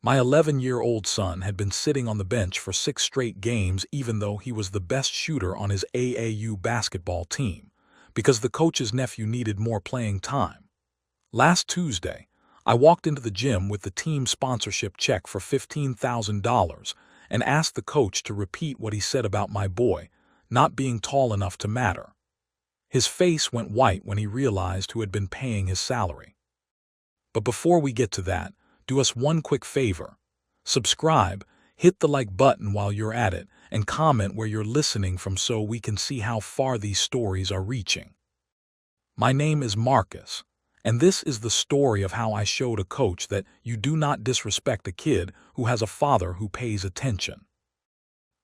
My 11-year-old son had been sitting on the bench for 6 straight games even though he was the best shooter on his AAU basketball team, because the coach's nephew needed more playing time. Last Tuesday, I walked into the gym with the team sponsorship check for $15,000 and asked the coach to repeat what he said about my boy not being tall enough to matter. His face went white when he realized who had been paying his salary. But before we get to that, do us one quick favor. Subscribe, hit the like button while you're at it, and comment where you're listening from so we can see how far these stories are reaching. My name is Marcus, and this is the story of how I showed a coach that you do not disrespect a kid who has a father who pays attention.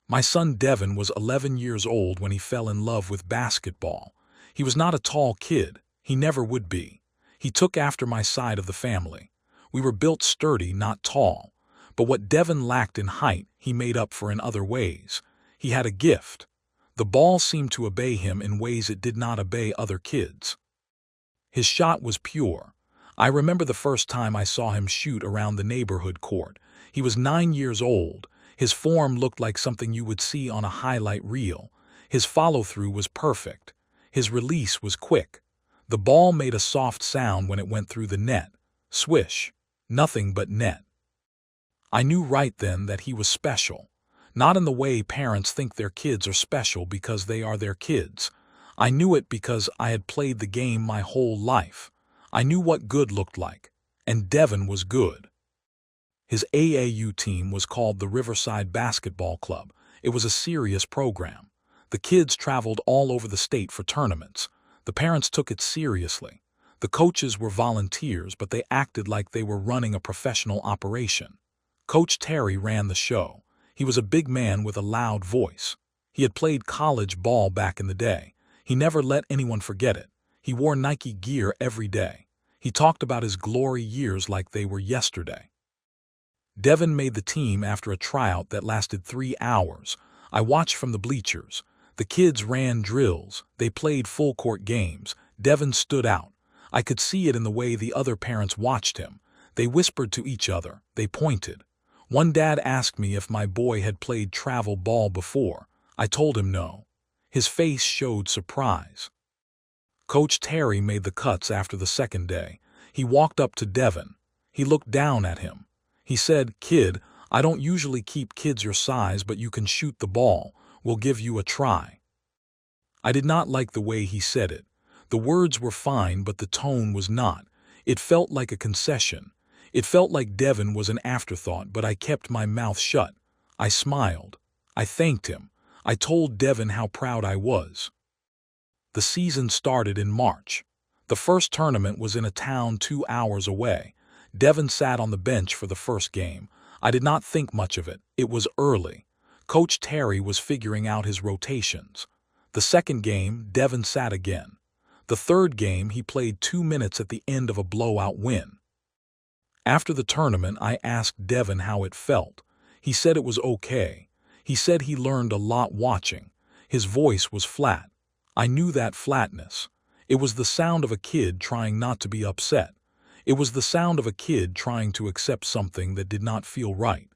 My son Devin was 11 years old when he fell in love with basketball. He was not a tall kid. He never would be. He took after my side of the family. We were built sturdy, not tall. But what Devin lacked in height, he made up for in other ways. He had a gift. The ball seemed to obey him in ways it did not obey other kids. His shot was pure. I remember the first time I saw him shoot around the neighborhood court. He was 9 years old. His form looked like something you would see on a highlight reel. His follow-through was perfect. His release was quick. The ball made a soft sound when it went through the net. Swish. Nothing but net. I knew right then that he was special. Not in the way parents think their kids are special because they are their kids. I knew it because I had played the game my whole life. I knew what good looked like. And Devin was good. His AAU team was called the Riverside Basketball Club. It was a serious program. The kids traveled all over the state for tournaments. The parents took it seriously. The coaches were volunteers, but they acted like they were running a professional operation. Coach Terry ran the show. He was a big man with a loud voice. He had played college ball back in the day. He never let anyone forget it. He wore Nike gear every day. He talked about his glory years like they were yesterday. Devin made the team after a tryout that lasted 3 hours. I watched from the bleachers. The kids ran drills. They played full-court games. Devin stood out. I could see it in the way the other parents watched him. They whispered to each other. They pointed. One dad asked me if my boy had played travel ball before. I told him no. His face showed surprise. Coach Terry made the cuts after the second day. He walked up to Devin. He looked down at him. He said, "Kid, I don't usually keep kids your size, but you can shoot the ball. We'll give you a try." I did not like the way he said it. The words were fine, but the tone was not. It felt like a concession. It felt like Devin was an afterthought, but I kept my mouth shut. I smiled. I thanked him. I told Devin how proud I was. The season started in March. The first tournament was in a town 2 hours away. Devin sat on the bench for the first game. I did not think much of it. It was early. Coach Terry was figuring out his rotations. The second game, Devin sat again. The third game, he played 2 minutes at the end of a blowout win. After the tournament, I asked Devin how it felt. He said it was okay. He said he learned a lot watching. His voice was flat. I knew that flatness. It was the sound of a kid trying not to be upset. It was the sound of a kid trying to accept something that did not feel right.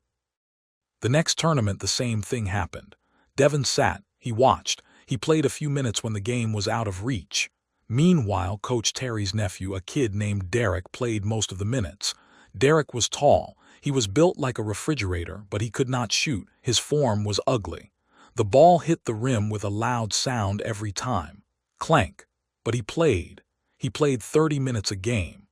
The next tournament, the same thing happened. Devin sat. He watched. He played a few minutes when the game was out of reach. Meanwhile, Coach Terry's nephew, a kid named Derek, played most of the minutes. Derek was tall. He was built like a refrigerator, but he could not shoot. His form was ugly. The ball hit the rim with a loud sound every time. Clank. But he played. He played 30 minutes a game.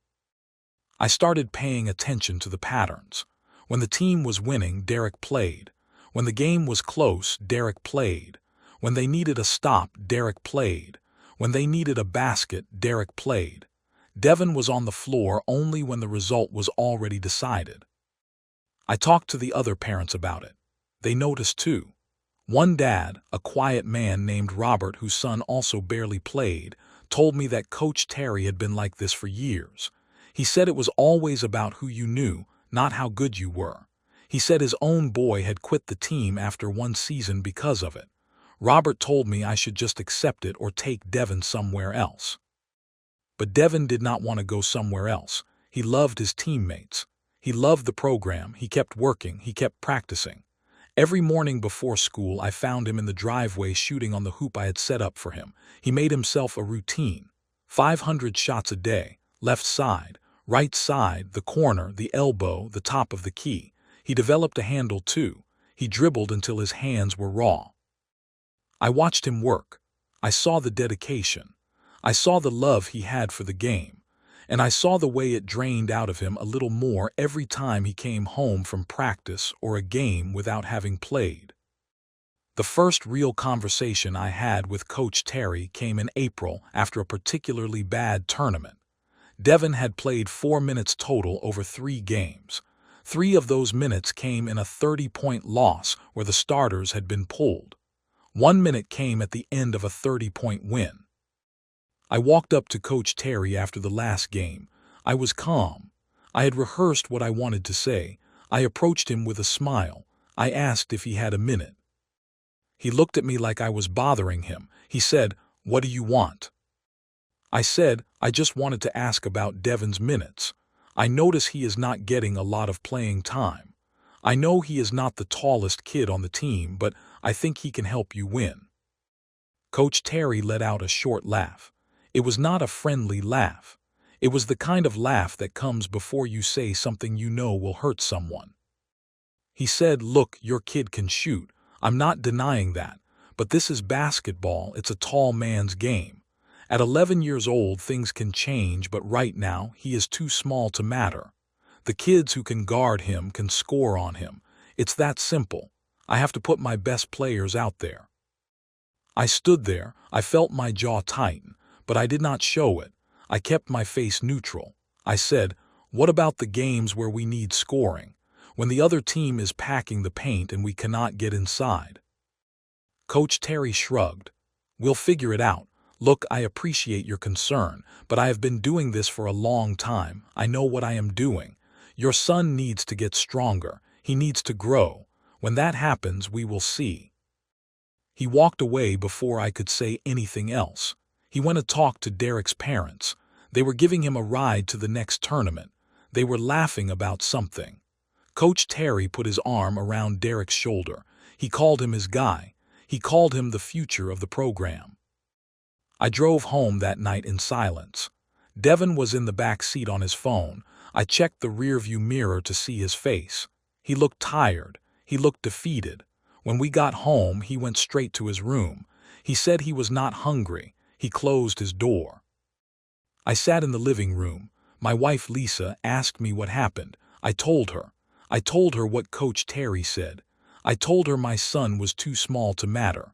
I started paying attention to the patterns. When the team was winning, Derek played. When the game was close, Derek played. When they needed a stop, Derek played. When they needed a basket, Derek played. Devin was on the floor only when the result was already decided. I talked to the other parents about it. They noticed too. One dad, a quiet man named Robert whose son also barely played, told me that Coach Terry had been like this for years. He said it was always about who you knew, not how good you were. He said his own boy had quit the team after 1 season because of it. Robert told me I should just accept it or take Devin somewhere else. But Devin did not want to go somewhere else. He loved his teammates. He loved the program, he kept working, he kept practicing. Every morning before school, I found him in the driveway shooting on the hoop I had set up for him. He made himself a routine. 500 shots a day, left side, right side, the corner, the elbow, the top of the key. He developed a handle too. He dribbled until his hands were raw. I watched him work. I saw the dedication. I saw the love he had for the game. And I saw the way it drained out of him a little more every time he came home from practice or a game without having played. The first real conversation I had with Coach Terry came in April after a particularly bad tournament. Devin had played 4 minutes total over 3 games. 3 of those minutes came in a 30-point loss where the starters had been pulled. 1 minute came at the end of a 30-point win. I walked up to Coach Terry after the last game. I was calm. I had rehearsed what I wanted to say. I approached him with a smile. I asked if he had a minute. He looked at me like I was bothering him. He said, "What do you want?" I said, "I just wanted to ask about Devin's minutes. I notice he is not getting a lot of playing time. I know he is not the tallest kid on the team, but I think he can help you win." Coach Terry let out a short laugh. It was not a friendly laugh. It was the kind of laugh that comes before you say something you know will hurt someone. He said, "Look, your kid can shoot. I'm not denying that. But this is basketball. It's a tall man's game. At 11 years old, things can change, but right now, he is too small to matter. The kids who can guard him can score on him. It's that simple. I have to put my best players out there." I stood there. I felt my jaw tighten, but I did not show it. I kept my face neutral. I said, "What about the games where we need scoring? When the other team is packing the paint and we cannot get inside?" Coach Terry shrugged. "We'll figure it out. Look, I appreciate your concern, but I have been doing this for a long time. I know what I am doing. Your son needs to get stronger. He needs to grow. When that happens, we will see." He walked away before I could say anything else. He went to talk to Derek's parents. They were giving him a ride to the next tournament. They were laughing about something. Coach Terry put his arm around Derek's shoulder. He called him his guy. He called him the future of the program. I drove home that night in silence. Devin was in the back seat on his phone. I checked the rearview mirror to see his face. He looked tired. He looked defeated. When we got home, he went straight to his room. He said he was not hungry. He closed his door. I sat in the living room. My wife Lisa asked me what happened. I told her. I told her what Coach Terry said. I told her my son was too small to matter.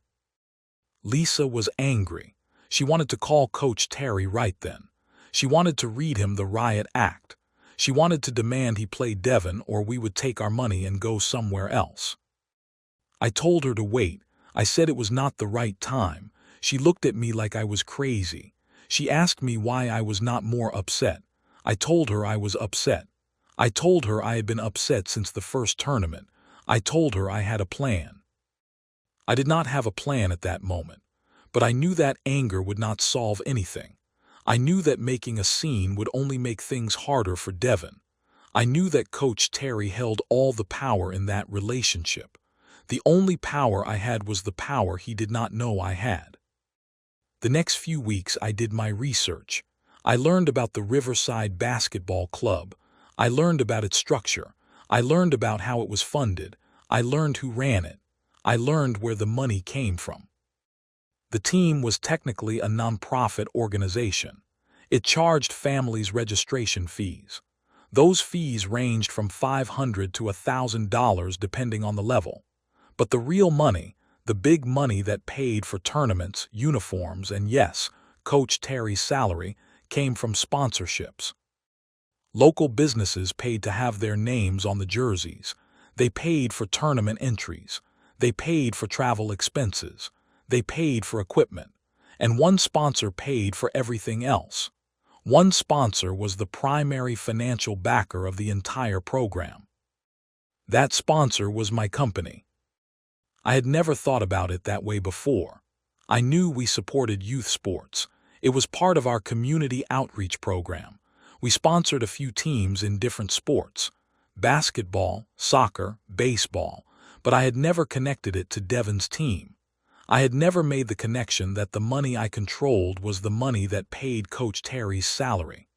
Lisa was angry. She wanted to call Coach Terry right then. She wanted to read him the riot act. She wanted to demand he play Devin or we would take our money and go somewhere else. I told her to wait. I said it was not the right time. She looked at me like I was crazy. She asked me why I was not more upset. I told her I was upset. I told her I had been upset since the first tournament. I told her I had a plan. I did not have a plan at that moment, but I knew that anger would not solve anything. I knew that making a scene would only make things harder for Devin. I knew that Coach Terry held all the power in that relationship. The only power I had was the power he did not know I had. The next few weeks I did my research. I learned about the Riverside Basketball Club. I learned about its structure. I learned about how it was funded. I learned who ran it. I learned where the money came from. The team was technically a nonprofit organization. It charged families registration fees. Those fees ranged from $500 to $1,000 depending on the level. But the real money, the big money that paid for tournaments, uniforms, and yes, Coach Terry's salary, came from sponsorships. Local businesses paid to have their names on the jerseys. They paid for tournament entries. They paid for travel expenses. They paid for equipment. And one sponsor paid for everything else. One sponsor was the primary financial backer of the entire program. That sponsor was my company. I had never thought about it that way before. I knew we supported youth sports. It was part of our community outreach program. We sponsored a few teams in different sports. basketball, soccer, baseball, but I had never connected it to Devon's team. I had never made the connection that the money I controlled was the money that paid Coach Terry's salary.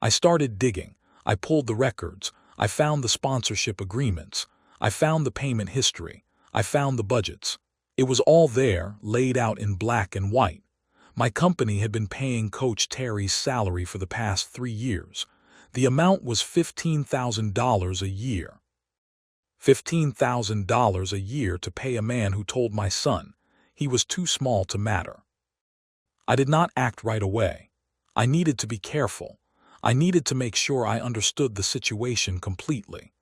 I started digging. I pulled the records. I found the sponsorship agreements. I found the payment history. I found the budgets. It was all there, laid out in black and white. My company had been paying Coach Terry's salary for the past 3 years. The amount was $15,000 a year. $15,000 a year to pay a man who told my son he was too small to matter. I did not act right away. I needed to be careful. I needed to make sure I understood the situation completely.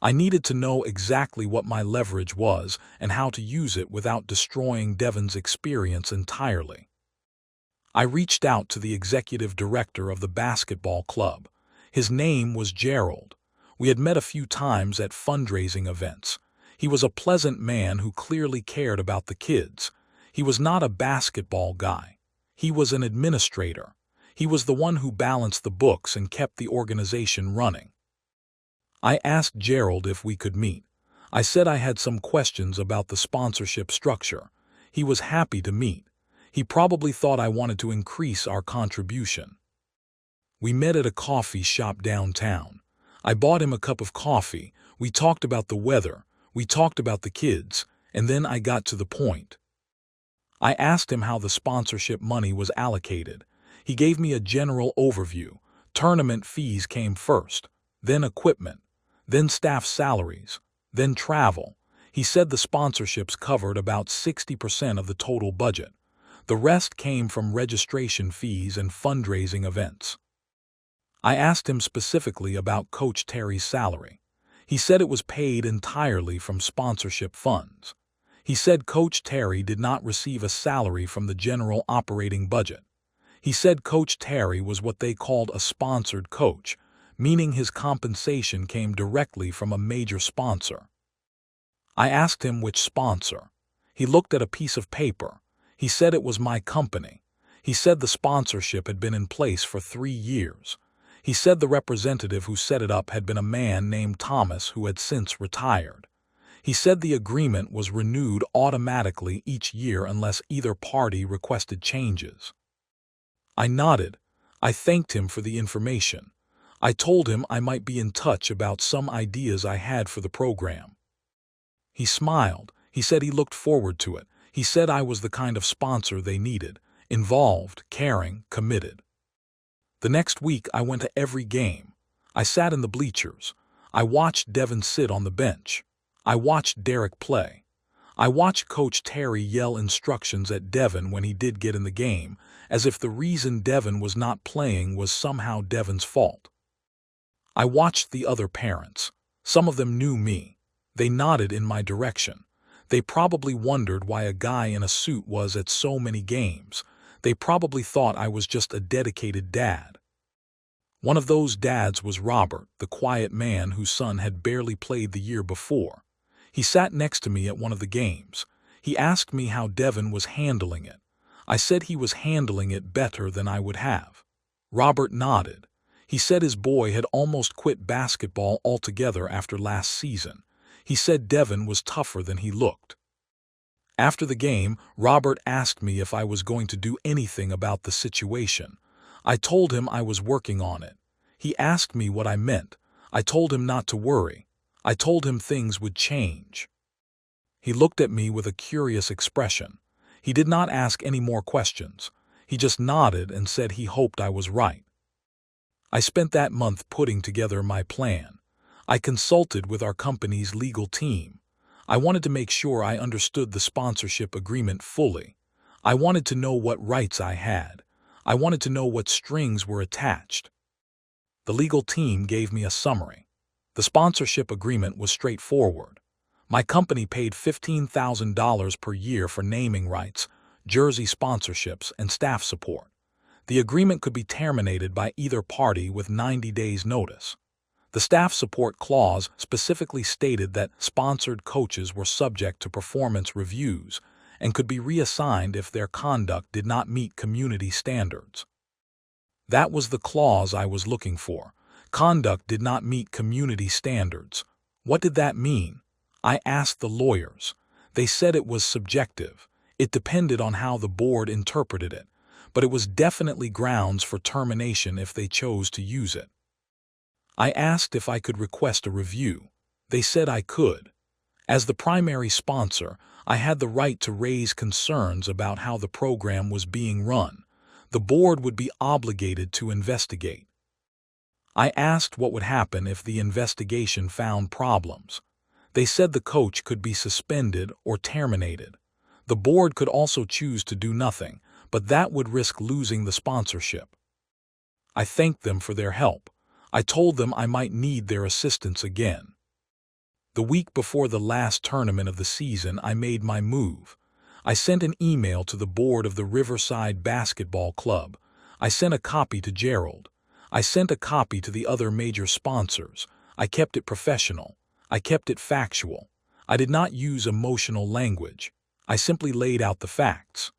I needed to know exactly what my leverage was and how to use it without destroying Devon's experience entirely. I reached out to the executive director of the basketball club. His name was Gerald. We had met a few times at fundraising events. He was a pleasant man who clearly cared about the kids. He was not a basketball guy. He was an administrator. He was the one who balanced the books and kept the organization running. I asked Gerald if we could meet. I said I had some questions about the sponsorship structure. He was happy to meet. He probably thought I wanted to increase our contribution. We met at a coffee shop downtown. I bought him a cup of coffee. We talked about the weather. We talked about the kids. And then I got to the point. I asked him how the sponsorship money was allocated. He gave me a general overview. Tournament fees came first, then equipment, then staff salaries, then travel. He said the sponsorships covered about 60% of the total budget. The rest came from registration fees and fundraising events. I asked him specifically about Coach Terry's salary. He said it was paid entirely from sponsorship funds. He said Coach Terry did not receive a salary from the general operating budget. He said Coach Terry was what they called a sponsored coach, meaning his compensation came directly from a major sponsor. I asked him which sponsor. He looked at a piece of paper. He said it was my company. He said the sponsorship had been in place for 3 years. He said the representative who set it up had been a man named Thomas who had since retired. He said the agreement was renewed automatically each year unless either party requested changes. I nodded. I thanked him for the information. I told him I might be in touch about some ideas I had for the program. He smiled. He said he looked forward to it. He said I was the kind of sponsor they needed, involved, caring, committed. The next week I went to every game. I sat in the bleachers. I watched Devon sit on the bench. I watched Derek play. I watched Coach Terry yell instructions at Devon when he did get in the game, as if the reason Devon was not playing was somehow Devon's fault. I watched the other parents. Some of them knew me. They nodded in my direction. They probably wondered why a guy in a suit was at so many games. They probably thought I was just a dedicated dad. One of those dads was Robert, the quiet man whose son had barely played the year before. He sat next to me at one of the games. He asked me how Devon was handling it. I said he was handling it better than I would have. Robert nodded. He said his boy had almost quit basketball altogether after last season. He said Devon was tougher than he looked. After the game, Robert asked me if I was going to do anything about the situation. I told him I was working on it. He asked me what I meant. I told him not to worry. I told him things would change. He looked at me with a curious expression. He did not ask any more questions. He just nodded and said he hoped I was right. I spent that month putting together my plan. I consulted with our company's legal team. I wanted to make sure I understood the sponsorship agreement fully. I wanted to know what rights I had. I wanted to know what strings were attached. The legal team gave me a summary. The sponsorship agreement was straightforward. My company paid $15,000 per year for naming rights, jersey sponsorships, and staff support. The agreement could be terminated by either party with 90 days' notice. The staff support clause specifically stated that sponsored coaches were subject to performance reviews and could be reassigned if their conduct did not meet community standards. That was the clause I was looking for. Conduct did not meet community standards. What did that mean? I asked the lawyers. They said it was subjective. It depended on how the board interpreted it, but it was definitely grounds for termination if they chose to use it. I asked if I could request a review. They said I could. As the primary sponsor, I had the right to raise concerns about how the program was being run. The board would be obligated to investigate. I asked what would happen if the investigation found problems. They said the coach could be suspended or terminated. The board could also choose to do nothing, but that would risk losing the sponsorship. I thanked them for their help. I told them I might need their assistance again. The week before the last tournament of the season, I made my move. I sent an email to the board of the Riverside Basketball Club. I sent a copy to Gerald. I sent a copy to the other major sponsors. I kept it professional. I kept it factual. I did not use emotional language. I simply laid out the facts.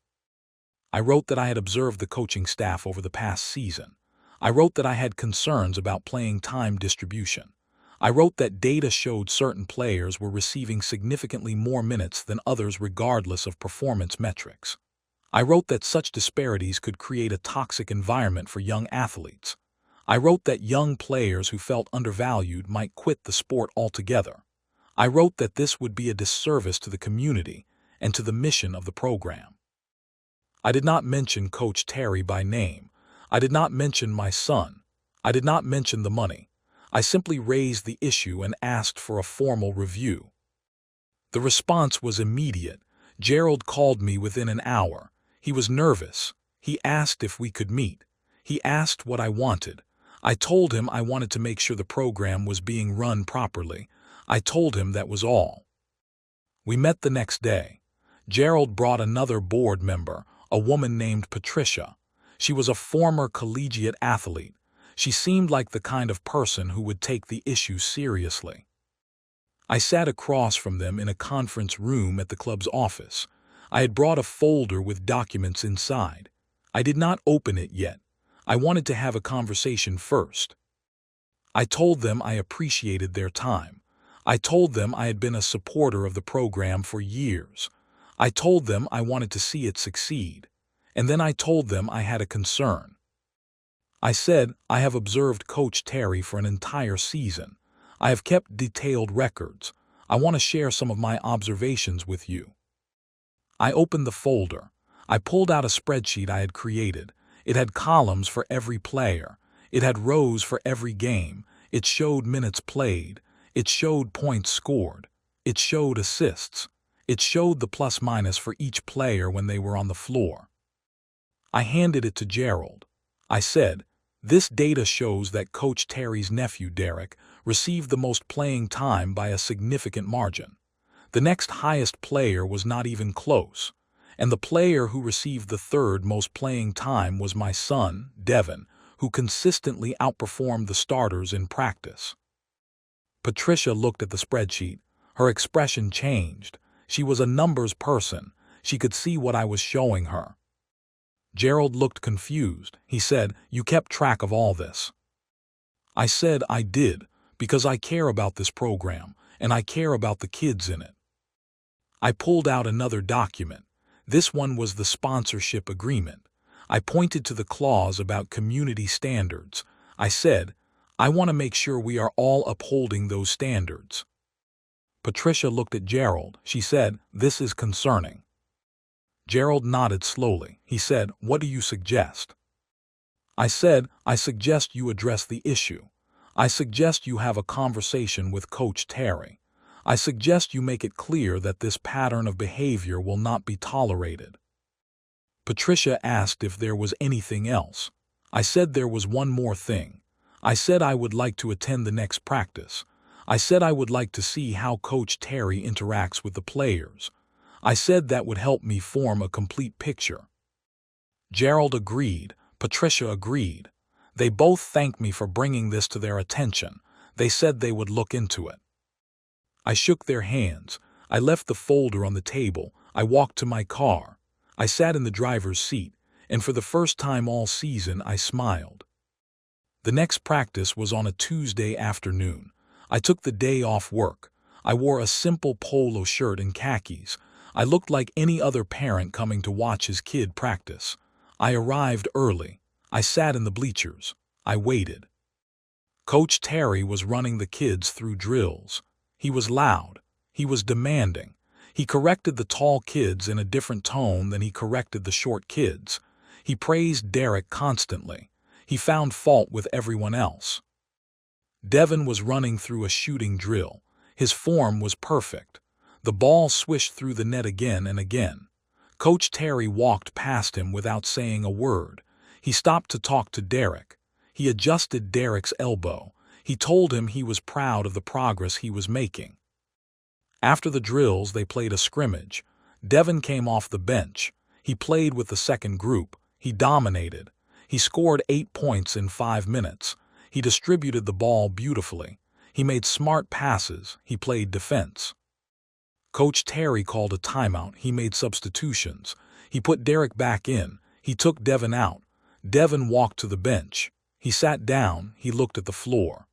I wrote that I had observed the coaching staff over the past season. I wrote that I had concerns about playing time distribution. I wrote that data showed certain players were receiving significantly more minutes than others regardless of performance metrics. I wrote that such disparities could create a toxic environment for young athletes. I wrote that young players who felt undervalued might quit the sport altogether. I wrote that this would be a disservice to the community and to the mission of the program. I did not mention Coach Terry by name. I did not mention my son. I did not mention the money. I simply raised the issue and asked for a formal review. The response was immediate. Gerald called me within an hour. He was nervous. He asked if we could meet. He asked what I wanted. I told him I wanted to make sure the program was being run properly. I told him that was all. We met the next day. Gerald brought another board member, a woman named Patricia. She was a former collegiate athlete. She seemed like the kind of person who would take the issue seriously. I sat across from them in a conference room at the club's office. I had brought a folder with documents inside. I did not open it yet. I wanted to have a conversation first. I told them I appreciated their time. I told them I had been a supporter of the program for years. I told them I wanted to see it succeed. And then I told them I had a concern. I said, I have observed Coach Terry for an entire season. I have kept detailed records. I want to share some of my observations with you. I opened the folder. I pulled out a spreadsheet I had created. It had columns for every player. It had rows for every game. It showed minutes played. It showed points scored. It showed assists. It showed the plus-minus for each player when they were on the floor. I handed it to Gerald. I said, this data shows that Coach Terry's nephew, Derek, received the most playing time by a significant margin. The next highest player was not even close, and the player who received the third most playing time was my son, Devin, who consistently outperformed the starters in practice. Patricia looked at the spreadsheet. Her expression changed. She was a numbers person. She could see what I was showing her. Gerald looked confused. He said, you kept track of all this. I said I did, because I care about this program, and I care about the kids in it. I pulled out another document. This one was the sponsorship agreement. I pointed to the clause about community standards. I said, I want to make sure we are all upholding those standards. Patricia looked at Gerald. She said, this is concerning. Gerald nodded slowly. He said, what do you suggest? I said, I suggest you address the issue. I suggest you have a conversation with Coach Terry. I suggest you make it clear that this pattern of behavior will not be tolerated. Patricia asked if there was anything else. I said there was one more thing. I said I would like to attend the next practice. I said I would like to see how Coach Terry interacts with the players. I said that would help me form a complete picture. Gerald agreed. Patricia agreed. They both thanked me for bringing this to their attention. They said they would look into it. I shook their hands. I left the folder on the table. I walked to my car. I sat in the driver's seat, and for the first time all season I smiled. The next practice was on a Tuesday afternoon. I took the day off work. I wore a simple polo shirt and khakis. I looked like any other parent coming to watch his kid practice. I arrived early. I sat in the bleachers. I waited. Coach Terry was running the kids through drills. He was loud. He was demanding. He corrected the tall kids in a different tone than he corrected the short kids. He praised Derek constantly. He found fault with everyone else. Devin was running through a shooting drill. His form was perfect. The ball swished through the net again and again. Coach Terry walked past him without saying a word. He stopped to talk to Derek. He adjusted Derek's elbow. He told him he was proud of the progress he was making. After the drills, they played a scrimmage. Devin came off the bench. He played with the second group. He dominated. He scored 8 points in 5 minutes. He distributed the ball beautifully. He made smart passes. He played defense. Coach Terry called a timeout. He made substitutions. He put Derek back in. He took Devin out. Devin walked to the bench. He sat down. He looked at the floor.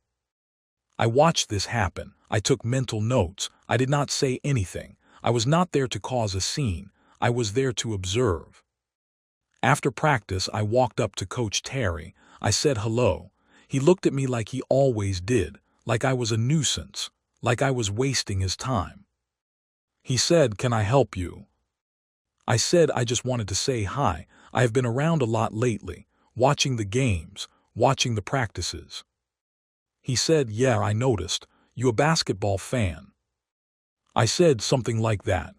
I watched this happen. I took mental notes. I did not say anything. I was not there to cause a scene. I was there to observe. After practice, I walked up to Coach Terry. I said hello. He looked at me like he always did, like I was a nuisance, like I was wasting his time. He said, "Can I help you?" I said, "I just wanted to say hi. I have been around a lot lately, watching the games, watching the practices." He said, "Yeah, I noticed. You a basketball fan?" I said something like that.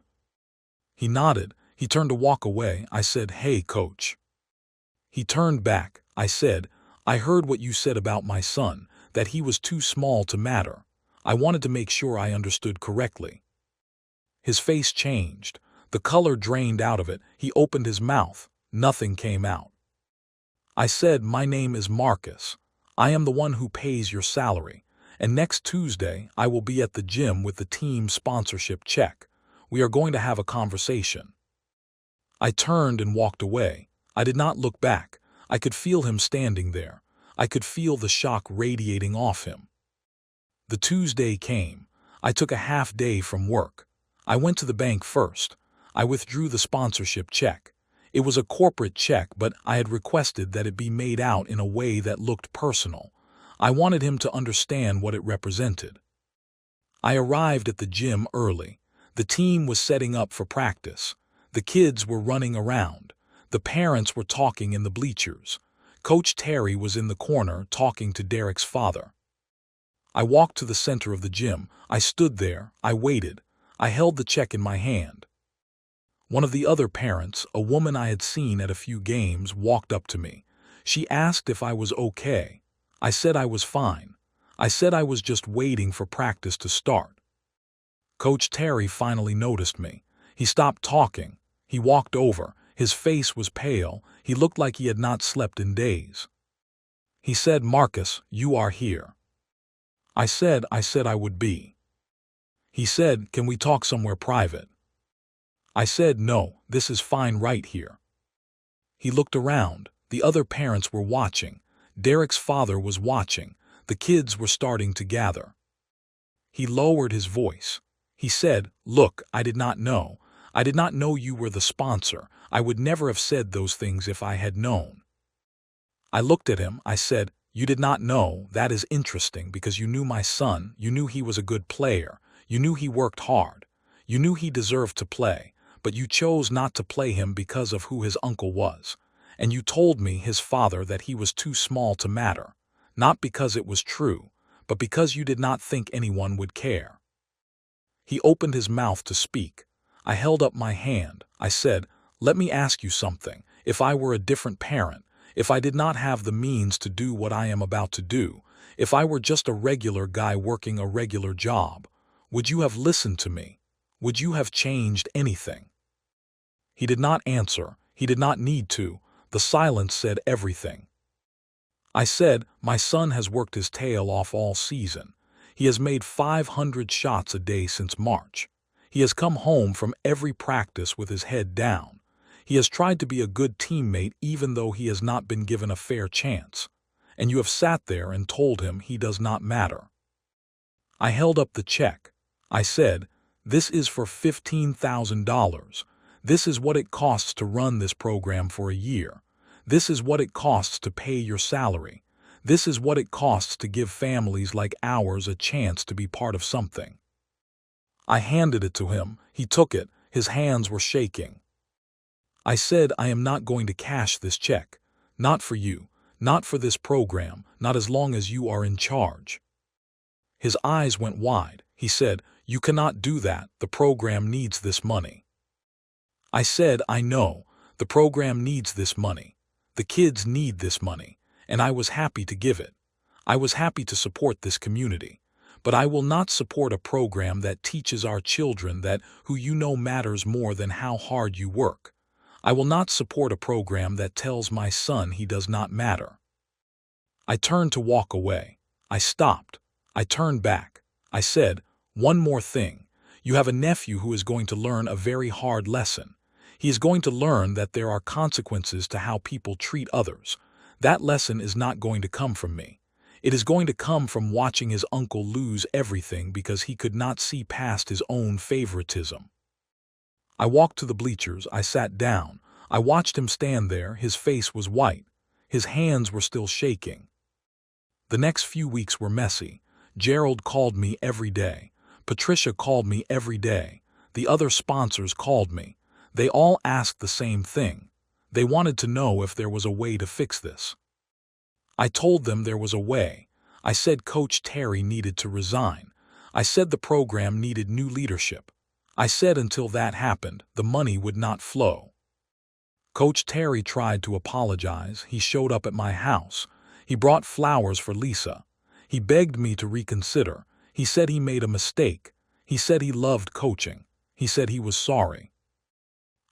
He nodded. He turned to walk away. I said, "Hey, coach." He turned back. I said, "I heard what you said about my son, that he was too small to matter. I wanted to make sure I understood correctly." His face changed. The color drained out of it. He opened his mouth. Nothing came out. I said, "My name is Marcus. I am the one who pays your salary, and next Tuesday I will be at the gym with the team sponsorship check. We are going to have a conversation." I turned and walked away. I did not look back. I could feel him standing there. I could feel the shock radiating off him. The Tuesday came. I took a half day from work. I went to the bank first. I withdrew the sponsorship check. It was a corporate check, but I had requested that it be made out in a way that looked personal. I wanted him to understand what it represented. I arrived at the gym early. The team was setting up for practice. The kids were running around. The parents were talking in the bleachers. Coach Terry was in the corner talking to Derek's father. I walked to the center of the gym. I stood there. I waited. I held the check in my hand. One of the other parents, a woman I had seen at a few games, walked up to me. She asked if I was okay. I said I was fine. I said I was just waiting for practice to start. Coach Terry finally noticed me. He stopped talking. He walked over. His face was pale. He looked like he had not slept in days. He said, "Marcus, you are here." I said I would be. He said, "Can we talk somewhere private?" I said, "No, this is fine right here." He looked around. The other parents were watching. Derek's father was watching. The kids were starting to gather. He lowered his voice. He said, "Look, I did not know. I did not know you were the sponsor. I would never have said those things if I had known." I looked at him. I said, "You did not know? That is interesting because you knew my son. You knew he was a good player. You knew he worked hard. You knew he deserved to play, but you chose not to play him because of who his uncle was. And you told me, his father, that he was too small to matter, not because it was true, but because you did not think anyone would care." He opened his mouth to speak. I held up my hand. I said, "Let me ask you something. If I were a different parent, if I did not have the means to do what I am about to do, if I were just a regular guy working a regular job, would you have listened to me? Would you have changed anything?" He did not answer. He did not need to. The silence said everything. I said, "My son has worked his tail off all season. He has made 500 shots a day since March. He has come home from every practice with his head down. He has tried to be a good teammate even though he has not been given a fair chance. and you have sat there and told him he does not matter. I held up the check. I said, "This is for $15,000. This is what it costs to run this program for a year. This is what it costs to pay your salary. This is what it costs to give families like ours a chance to be part of something." I handed it to him. He took it. His hands were shaking. I said, "I am not going to cash this check. Not for you. Not for this program. Not as long as you are in charge." His eyes went wide. He said, "You cannot do that. The program needs this money." I said, "I know. The program needs this money. The kids need this money, and I was happy to give it. I was happy to support this community. But I will not support a program that teaches our children that who you know matters more than how hard you work. I will not support a program that tells my son he does not matter." I turned to walk away. I stopped. I turned back. I said, "One more thing. You have a nephew who is going to learn a very hard lesson. He is going to learn that there are consequences to how people treat others. That lesson is not going to come from me. It is going to come from watching his uncle lose everything because he could not see past his own favoritism." I walked to the bleachers. I sat down. I watched him stand there. His face was white. His hands were still shaking. The next few weeks were messy. Gerald called me every day. Patricia called me every day. The other sponsors called me. They all asked the same thing. They wanted to know if there was a way to fix this. I told them there was a way. I said Coach Terry needed to resign. I said the program needed new leadership. I said until that happened, the money would not flow. Coach Terry tried to apologize. He showed up at my house. He brought flowers for Lisa. He begged me to reconsider. He said he made a mistake. He said he loved coaching. He said he was sorry.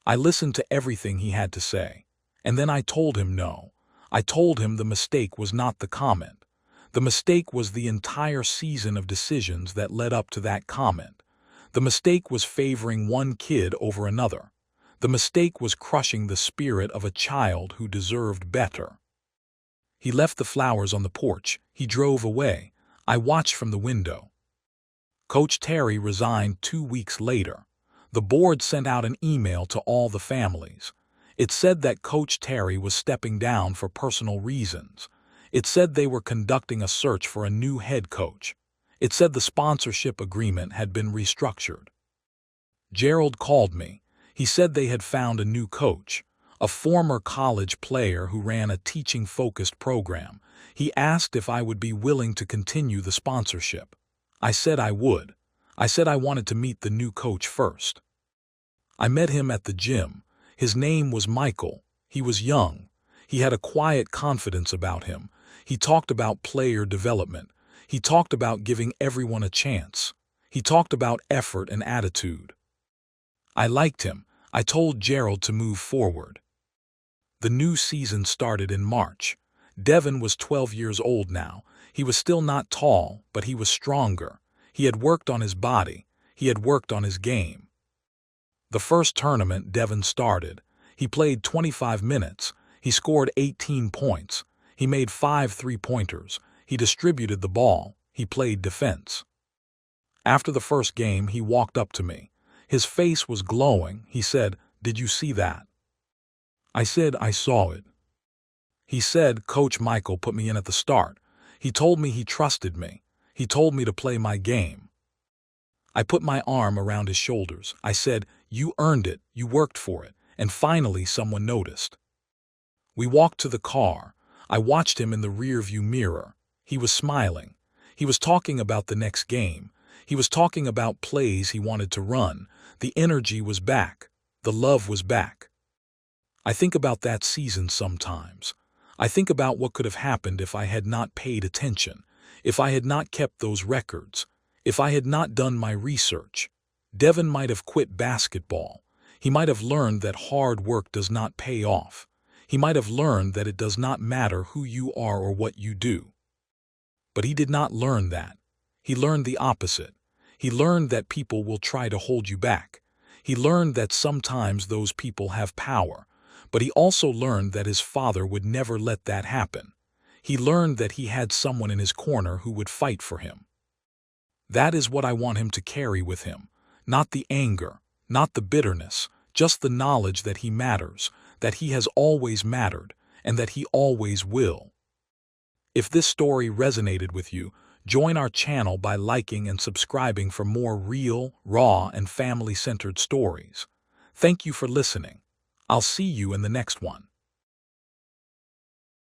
I listened to everything he had to say. And then I told him no. I told him the mistake was not the comment. The mistake was the entire season of decisions that led up to that comment. The mistake was favoring one kid over another. The mistake was crushing the spirit of a child who deserved better. He left the flowers on the porch. He drove away. I watched from the window. Coach Terry resigned 2 weeks later. The board sent out an email to all the families. It said that Coach Terry was stepping down for personal reasons. It said they were conducting a search for a new head coach. It said the sponsorship agreement had been restructured. Gerald called me. He said they had found a new coach, a former college player who ran a teaching-focused program. He asked if I would be willing to continue the sponsorship. I said I would. I said I wanted to meet the new coach first. I met him at the gym. His name was Michael. He was young. He had a quiet confidence about him. He talked about player development. He talked about giving everyone a chance. He talked about effort and attitude. I liked him. I told Gerald to move forward. The new season started in March. Devin was 12 years old now. He was still not tall, but he was stronger. He had worked on his body. He had worked on his game. The first tournament Devin started. He played 25 minutes. He scored 18 points. He made 5 three-pointers. He distributed the ball. He played defense. After the first game, he walked up to me. His face was glowing. He said, "Did you see that?" I said, "I saw it." He said, "Coach Michael put me in at the start. He told me he trusted me. He told me to play my game." I put my arm around his shoulders. I said, "You earned it. You worked for it. And finally someone noticed." We walked to the car. I watched him in the rearview mirror. He was smiling. He was talking about the next game. He was talking about plays he wanted to run. The energy was back. The love was back. I think about that season sometimes. I think about what could have happened if I had not paid attention, if I had not kept those records, if I had not done my research. Devin might have quit basketball. He might have learned that hard work does not pay off. He might have learned that it does not matter who you are or what you do. But he did not learn that. He learned the opposite. He learned that people will try to hold you back. He learned that sometimes those people have power. But he also learned that his father would never let that happen. He learned that he had someone in his corner who would fight for him. That is what I want him to carry with him. Not the anger, not the bitterness, just the knowledge that he matters, that he has always mattered, and that he always will. If this story resonated with you, join our channel by liking and subscribing for more real, raw, and family-centered stories. Thank you for listening. I'll see you in the next one.